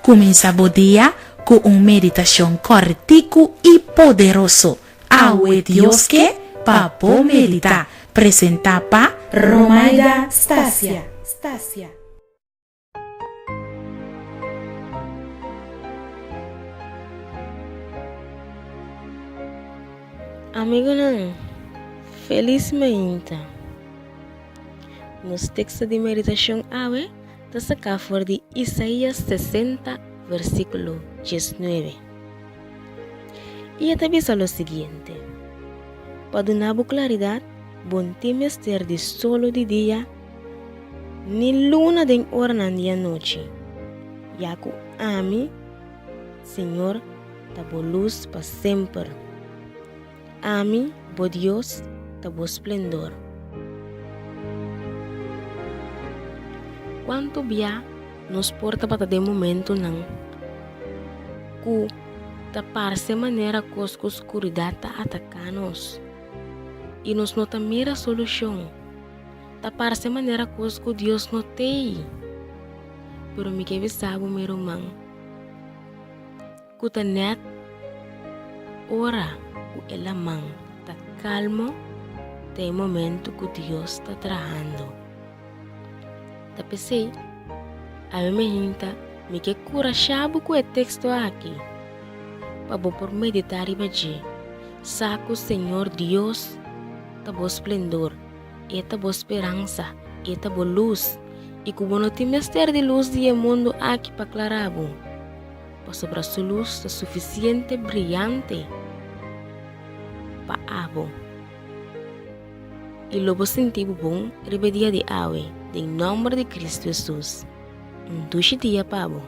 Comenzamos día con una meditación cortico y poderoso. Awe Dios que papo medita. Presenta pa Romaida Stasia. Amigo não, felizmente, nos textos de meditação awe, está sacado fora de Isaías 60, versículo 19. E até avisa o seguinte: para dar claridade, bom temes ter de solo de dia, ni luna de hora na dia noite. Yaku ami, Senhor, tabo luz para sempre. Ami, bo Dios, tabo esplendor. Quanto bia nos porta para de momento não, ku tapar-se maneira que a escuridão tá atacar-nos e nos não tá mira solução, tapar-se maneira que Deus não tem, pero me que sabe meu irmão, que tá net ora que ela man tá calmo, tem momento que Deus está trabalhando. Tá pensei, a mim me que cura chabo com o texto aqui, para por meditar e bater, saco Senhor Deus, tá bo esplendor, e tá bo esperança, e tá bo luz, e como não tem mistério de luz de mundo aqui para clarabo, para sobre sua luz tá suficiente brilhante para abo. E logo sentivo bom, rebedia de awe, em nome de Cristo Jesus. Dushi dia, Pabo.